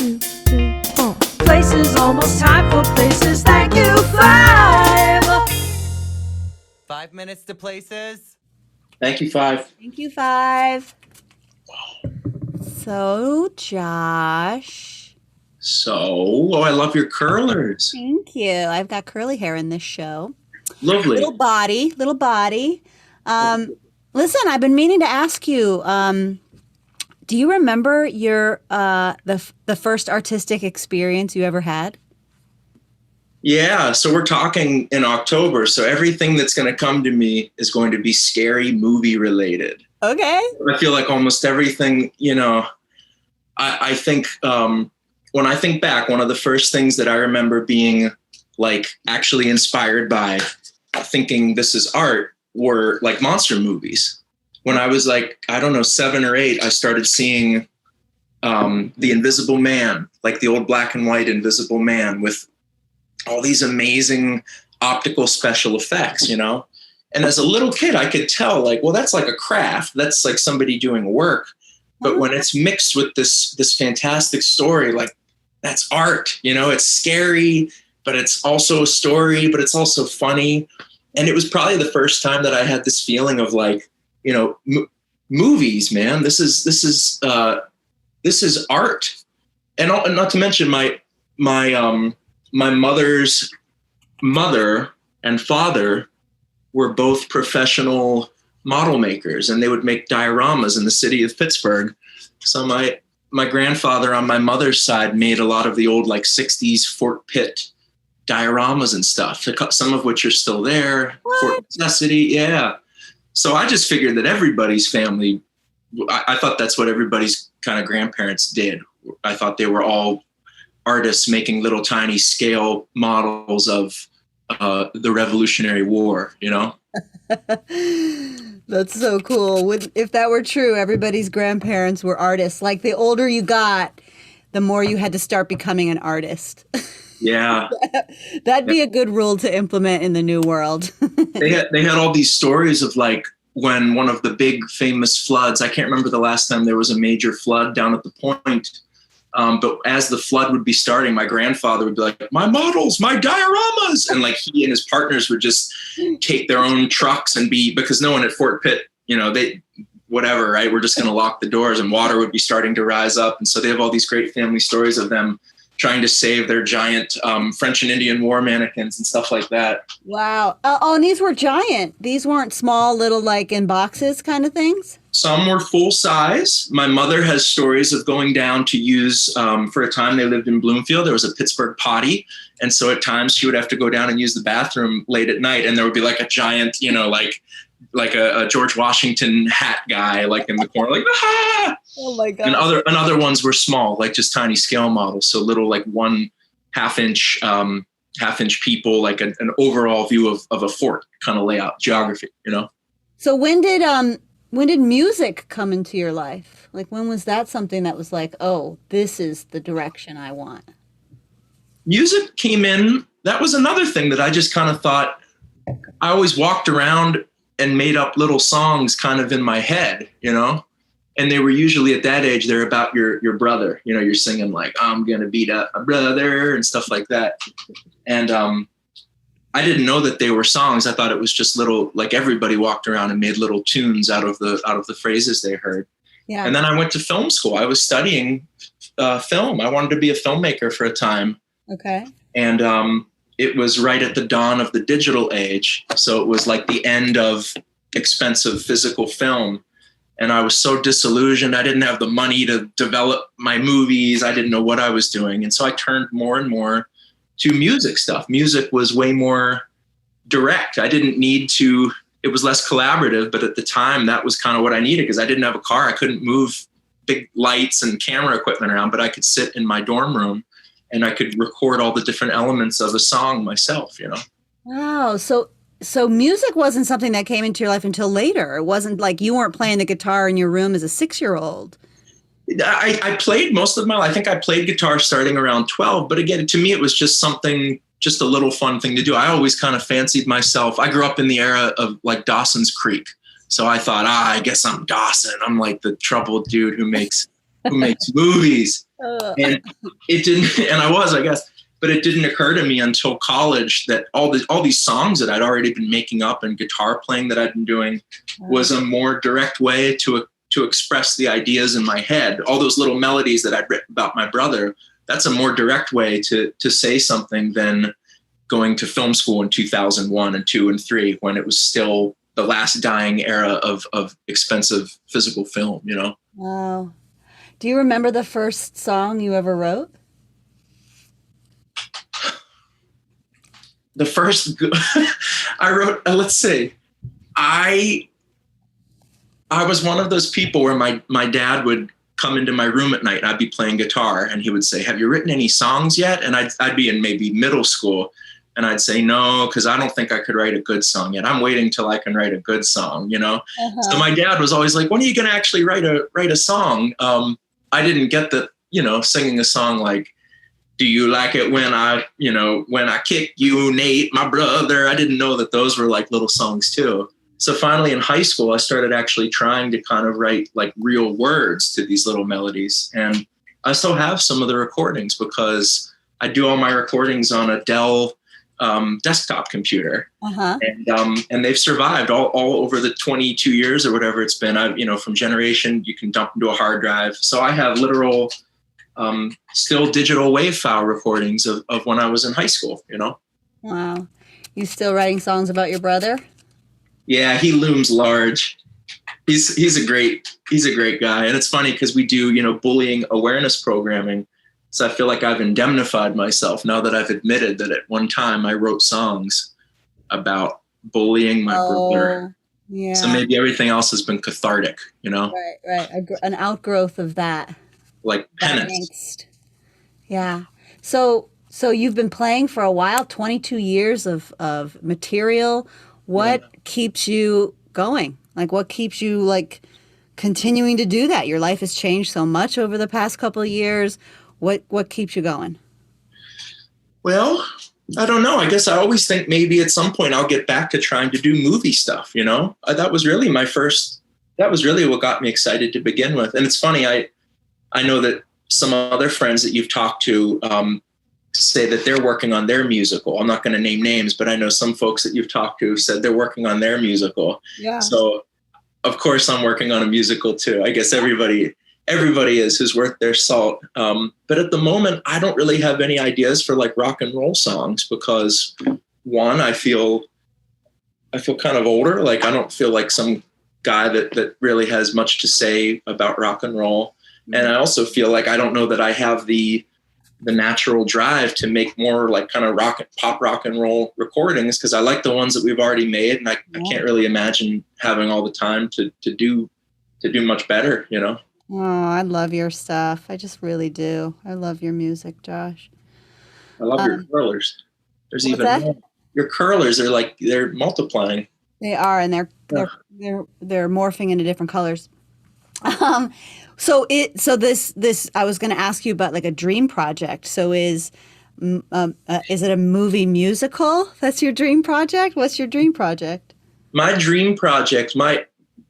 2, 3, 4. Places, almost time for places. Thank you, 5. 5 minutes to places. Thank you, 5. Thank you, 5. So, Josh. I love your curlers. Thank you. I've got curly hair in this show. Lovely. Little body. Listen, I've been meaning to ask you, do you remember your the first artistic experience you ever had? Yeah, so we're talking in October, so everything that's going to come to me is going to be scary movie related. Okay. I feel like almost everything, I think when I think back, one of the first things that I remember being like actually inspired by thinking this is art were like monster movies. When I was like, I don't know, 7 or 8, I started seeing The Invisible Man, like the old black and white Invisible Man with all these amazing optical special effects, And as a little kid, I could tell like, well, that's like a craft. That's like somebody doing work. But when it's mixed with this fantastic story, like that's art, it's scary, but it's also a story, but it's also funny. And it was probably the first time that I had this feeling of like, movies, man, this is art. And not to mention my mother's mother and father were both professional model makers, and they would make dioramas in the city of Pittsburgh. So my grandfather on my mother's side made a lot of the old like 60s Fort Pitt dioramas and stuff, some of which are still there. What? Fort Necessity, yeah. So I just figured that everybody's family, I thought that's what everybody's kind of grandparents did. I thought they were all artists making little tiny scale models of the Revolutionary War, That's so cool. If that were true, everybody's grandparents were artists. Like the older you got, the more you had to start becoming an artist. Yeah. That'd be a good rule to implement in the new world. They had all these stories of like when one of the big famous floods, I can't remember the last time there was a major flood down at the point. But as the flood would be starting, my grandfather would be like, my models, my dioramas. And like he and his partners would just take their own trucks and because no one at Fort Pitt, whatever, right? We're just going to lock the doors and water would be starting to rise up. And so they have all these great family stories of them trying to save their giant French and Indian war mannequins and stuff like that. Wow. Oh, and these were giant. These weren't small, little, like in boxes kind of things? Some were full size. My mother has stories of going down to use, for a time they lived in Bloomfield, there was a Pittsburgh potty. And so at times she would have to go down and use the bathroom late at night. And there would be like a giant, like a George Washington hat guy, like in the corner, like, ah! Oh my God. And other ones were small, like just tiny scale models. So little, like 1 half-inch people, like an overall view of a fort kind of layout, geography, So when did music come into your life? Like when was that something that was like, oh, this is the direction I want? Music came in. That was another thing that I just kind of thought. I always walked around and made up little songs kind of in my head, and they were usually at that age, they're about your brother, you're singing like, I'm going to beat up my brother and stuff like that. And I didn't know that they were songs. I thought it was just little, like everybody walked around and made little tunes out of the phrases they heard. Yeah. And then I went to film school. I was studying film. I wanted to be a filmmaker for a time. Okay. And it was right at the dawn of the digital age. So it was like the end of expensive physical film. And I was so disillusioned. I didn't have the money to develop my movies. I didn't know what I was doing. And so I turned more and more to music stuff. Music was way more direct. I didn't need to, it was less collaborative, but at the time that was kind of what I needed because I didn't have a car. I couldn't move big lights and camera equipment around, but I could sit in my dorm room and I could record all the different elements of a song myself, Wow. So music wasn't something that came into your life until later. It wasn't like you weren't playing the guitar in your room as a 6-year-old. I played most of my life. I think I played guitar starting around 12. But again, to me, it was just a little fun thing to do. I always kind of fancied myself. I grew up in the era of like Dawson's Creek. So I thought, I guess I'm Dawson. I'm like the troubled dude who makes movies. And it didn't, and I guess, but it didn't occur to me until college that all these songs that I'd already been making up and guitar playing that I'd been doing was a more direct way to express the ideas in my head. All those little melodies that I'd written about my brother, that's a more direct way to say something than going to film school in 2001 and 2 and 3, when it was still the last dying era of expensive physical film, you know? Wow. Do you remember the first song you ever wrote? The first I wrote, let's see, I was one of those people where my dad would come into my room at night and I'd be playing guitar and he would say, "Have you written any songs yet?" And I'd be in maybe middle school and I'd say, "No, because I don't think I could write a good song yet. I'm waiting till I can write a good song," you know? So my dad was always like, "When are you going to actually write a song?" I didn't get that, you know, singing a song like, "Do you like it when I kick you, Nate, my brother?" I didn't know that those were like little songs too. So finally in high school, I started actually trying to kind of write like real words to these little melodies. And I still have some of the recordings because I do all my recordings on a Dell desktop computer. And they've survived all over the 22 years or whatever it's been. From Generation, you can dump into a hard drive. So I have literal still digital WAV file recordings of when I was in high school, you know? Wow. You still writing songs about your brother? Yeah, he looms large. He's a great guy. And it's funny because we do, bullying awareness programming. So I feel like I've indemnified myself now that I've admitted that at one time I wrote songs about bullying my brother. Yeah. So maybe everything else has been cathartic, you know? Right. An outgrowth of that. Like penance. Angst. Yeah. So you've been playing for a while, 22 years of material. What keeps you going? Like, what keeps you like continuing to do that? Your life has changed so much over the past couple of years. What keeps you going? Well, I don't know. I guess I always think maybe at some point I'll get back to trying to do movie stuff, you know? That was really what got me excited to begin with. And it's funny, I know that some other friends that you've talked to say that they're working on their musical. I'm not going to name names, but I know some folks that you've talked to said they're working on their musical. Yeah. So of course I'm working on a musical too. I guess everybody is who's worth their salt. But at the moment, I don't really have any ideas for like rock and roll songs because one, I feel kind of older. Like I don't feel like some guy that really has much to say about rock and roll. And I also feel like I don't know that I have the natural drive to make more like kind of pop rock and roll recordings because I like the ones that we've already made. And I can't really imagine having all the time to do much better, you know? Oh, I love your stuff. I just really do. I love your music, Josh. I love your curlers. There's even more. Your curlers are they're multiplying. They are, and they're morphing into different colors. So this I was going to ask you about like a dream project. So is it a movie musical? That's your dream project? What's your dream project? My dream project,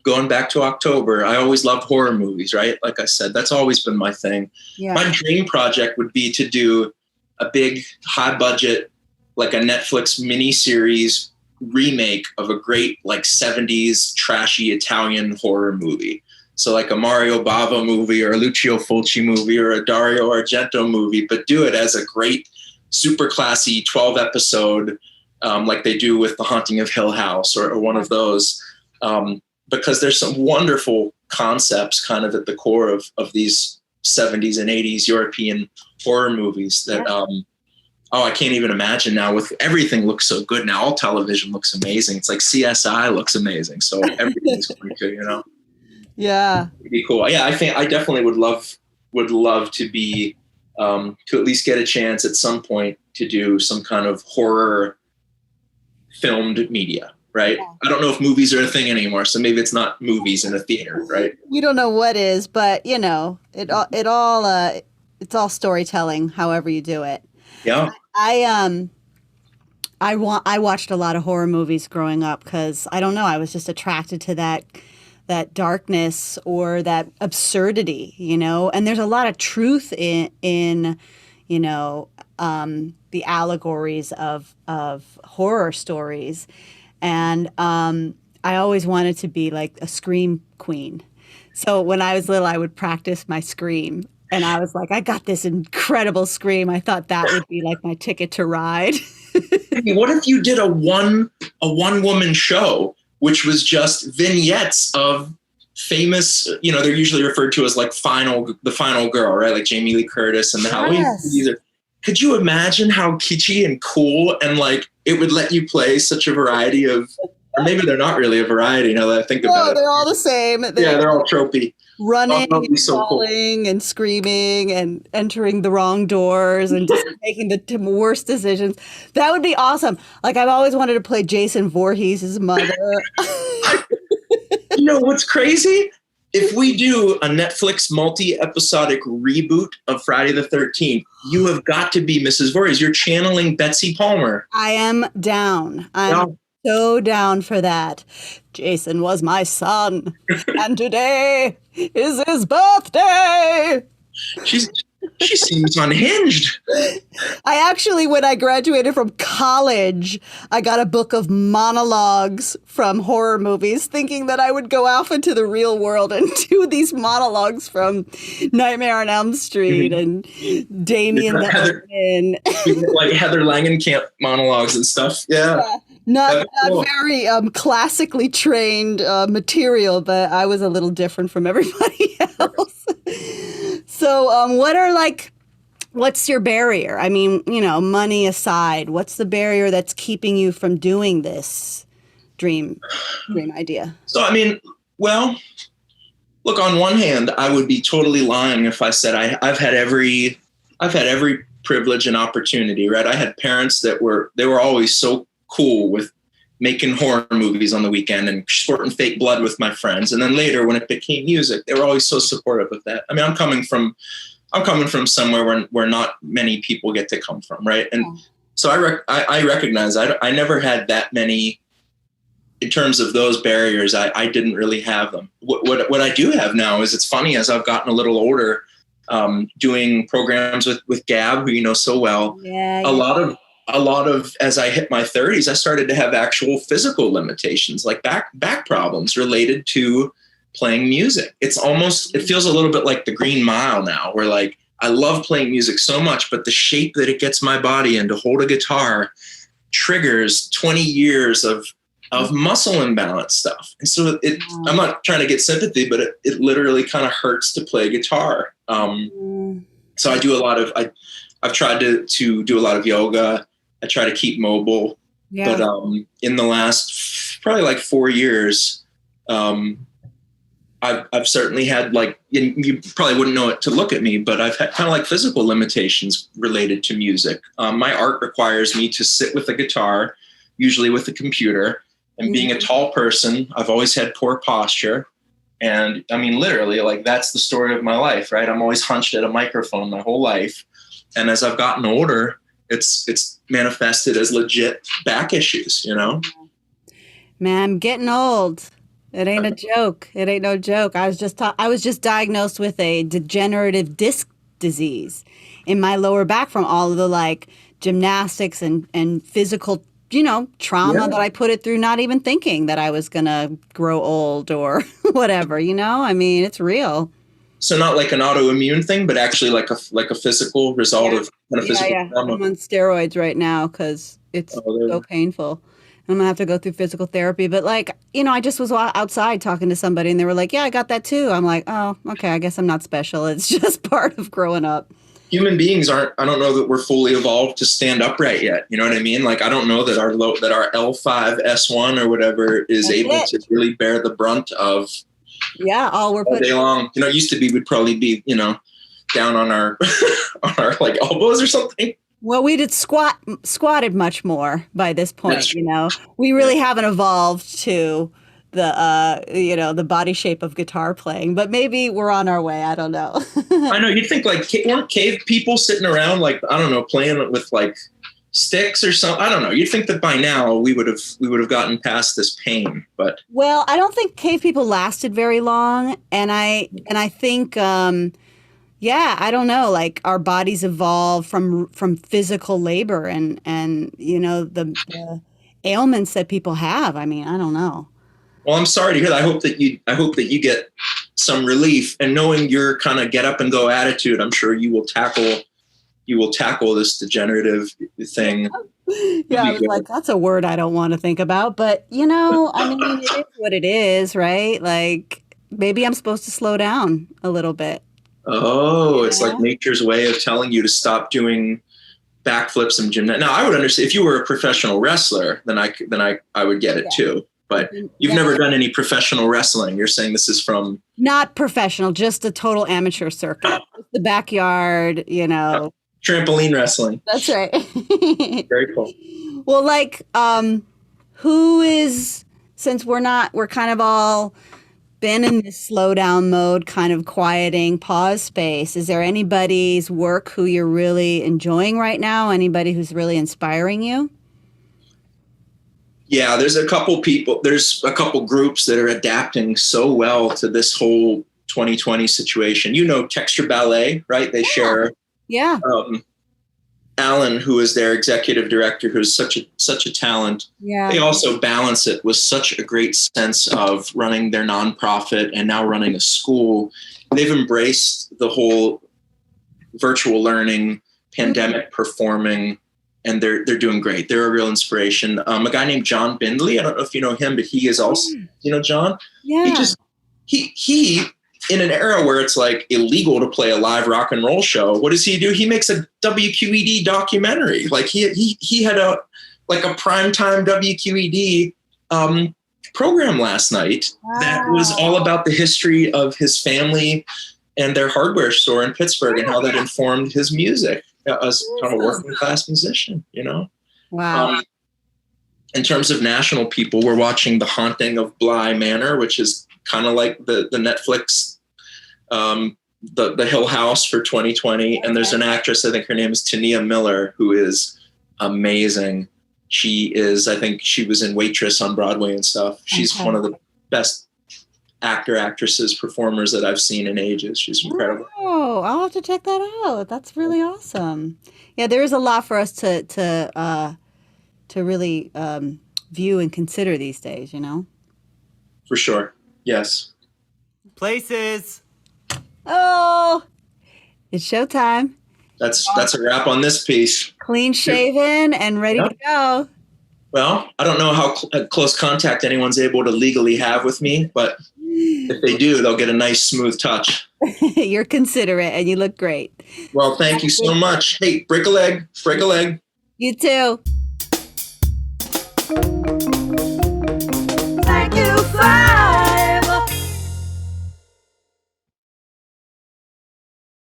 going back to October, I always loved horror movies, right? Like I said, that's always been my thing. Yeah. My dream project would be to do a big high budget, like a Netflix miniseries remake of a great like 70s trashy Italian horror movie. So like a Mario Bava movie or a Lucio Fulci movie or a Dario Argento movie, but do it as a great, super classy 12 episode, like they do with The Haunting of Hill House or one of those. Because there's some wonderful concepts kind of at the core of these 70s and 80s European horror movies that, I can't even imagine now with everything looks so good now. All television looks amazing. It's like CSI looks amazing. So everything's going to, you know? Yeah. It'd be cool. Yeah. I think I definitely would love to be, to at least get a chance at some point to do some kind of horror filmed media. Right. Yeah. I don't know if movies are a thing anymore. So maybe it's not movies in a theater. Right. We don't know what is, but you know, it's all storytelling, however you do it. Yeah. I watched a lot of horror movies growing up because I don't know, I was just attracted to that that darkness or that absurdity, you know. And there's a lot of truth in you know, the allegories of horror stories. And I always wanted to be like a scream queen. So when I was little, I would practice my scream. And I was like, I got this incredible scream. I thought that would be like my ticket to ride. What if you did a one woman show, which was just vignettes of famous, you know, they're usually referred to as like the final girl, right? Like Jamie Lee Curtis and the Yes. Could you imagine how kitschy and cool and like it would let you play such a variety of, or maybe they're not really a variety now that I think about it. They're all the same. They're all tropey. Running, That would be so cool. falling, and screaming, and entering the wrong doors, and just making the worst decisions. That would be awesome. Like I've always wanted to play Jason Voorhees' mother. You know what's crazy? If we do a Netflix multi-episodic reboot of Friday the 13th, you have got to be Mrs. Voorhees. You're channeling Betsy Palmer. I am down. I'm so down for that. Jason was my son, and today is his birthday. She seems unhinged. I actually, when I graduated from college, I got a book of monologues from horror movies, thinking that I would go off into the real world and do these monologues from Nightmare on Elm Street and Damien the Omen. Like Heather Langenkamp monologues and stuff. Yeah. Not very classically trained material, but I was a little different from everybody else. So what's your barrier? I mean, you know, money aside, what's the barrier that's keeping you from doing this dream idea? So, I mean, well, look, on one hand, I would be totally lying if I said I've had every privilege and opportunity, right? I had parents that were always so cool with making horror movies on the weekend and squirting fake blood with my friends. And then later when it became music, they were always so supportive of that. I mean, I'm coming from somewhere where not many people get to come from. Right. And so I recognize I never had that many in terms of those barriers. I didn't really have them. What I do have now is, it's funny, as I've gotten a little older, doing programs with Gab, who you know so well, a lot of, as I hit my 30s, I started to have actual physical limitations, like back problems related to playing music. It feels a little bit like the Green Mile now, where like I love playing music so much, but the shape that it gets my body in to hold a guitar triggers 20 years of muscle imbalance stuff. And so I'm not trying to get sympathy, but it literally kind of hurts to play guitar. So I do a lot of, I've tried to do a lot of yoga. I try to keep mobile, but in the last probably like 4 years, I've certainly had, like, you probably wouldn't know it to look at me, but I've had kind of like physical limitations related to music. My art requires me to sit with a guitar, usually with a computer, and being a tall person, I've always had poor posture. And I mean, literally, like, that's the story of my life, right? I'm always hunched at a microphone my whole life. And as I've gotten older, it's manifested as legit back issues, you know? Man, I'm getting old. It ain't a joke. It ain't no joke. I was just diagnosed with a degenerative disc disease in my lower back from all of the like gymnastics and physical, you know, trauma that I put it through, not even thinking that I was gonna grow old or whatever, you know? I mean, it's real. So not like an autoimmune thing, but actually like a physical result of kind of physical trauma. I'm on steroids right now because it's so painful. I'm gonna have to go through physical therapy. But like, you know, I just was outside talking to somebody and they were like, yeah, I got that too. I'm like, oh, okay, I guess I'm not special. It's just part of growing up. Human beings I don't know that we're fully evolved to stand upright yet. You know what I mean? Like, I don't know that our L5, S1 or whatever is able to really bear the brunt of all day long. You know, it used to be, we'd probably be, you know, down on our on our like elbows or something. Well, we did squatted much more by this point. You know, we really haven't evolved to the you know, the body shape of guitar playing, but maybe we're on our way. I don't know. I know, you'd think like, weren't cave people sitting around, like, I don't know, playing with like sticks or something. I don't know. You'd think that by now we would have gotten past this pain, but Well, I don't think cave people lasted very long, and I think yeah, I don't know, like our bodies evolved from physical labor and you know the ailments that people have. I mean, I don't know. well, I'm sorry to hear that. I hope that you get some relief, and knowing your kind of get up and go attitude, I'm sure you will tackle this degenerative thing. Yeah, I was like, that's a word I don't want to think about, but you know, I mean, it is what it is, right? Like maybe I'm supposed to slow down a little bit. Oh, it's like nature's way of telling you to stop doing backflips and gymnastics. Now, I would understand if you were a professional wrestler, then I would get it too. But you've never done any professional wrestling. You're saying this is from Not professional, just a total amateur circuit, the backyard, you know. trampoline wrestling. That's right. Very cool. Well, like, who is, since we're kind of all been in this slow down mode, kind of quieting pause space, is there anybody's work who you're really enjoying right now? Anybody who's really inspiring you? Yeah, there's a couple groups that are adapting so well to this whole 2020 situation. You know, Texture Ballet, right? They share. Yeah. Alan, who is their executive director, who's such a talent. Yeah. They also balance it with such a great sense of running their nonprofit and now running a school. They've embraced the whole virtual learning, pandemic performing, and they're doing great. They're a real inspiration. A guy named John Bindley, I don't know if you know him, but he is also, you know, John? Yeah. He in an era where it's like illegal to play a live rock and roll show, what does he do? He makes a WQED documentary. Like he had a primetime WQED program last night that was all about the history of his family and their hardware store in Pittsburgh and how that informed his music as kind of a working class musician, you know? Wow. In terms of national people, we're watching The Haunting of Bly Manor, which is kind of like the Netflix, the Hill House for 2020. And there's an actress, I think her name is Tania Miller, who is amazing. I think she was in Waitress on Broadway and stuff. She's one of the best actresses, performers that I've seen in ages. She's incredible. Oh, I'll have to check that out. That's really awesome. Yeah, there is a lot for us to really view and consider these days, you know? For sure. Yes. Places. Oh, it's showtime. That's a wrap on this piece. Clean shaven and ready to go. Well, I don't know how close contact anyone's able to legally have with me, but if they do, they'll get a nice smooth touch. You're considerate and you look great. Well, thank you so much. Hey, break a leg. You too.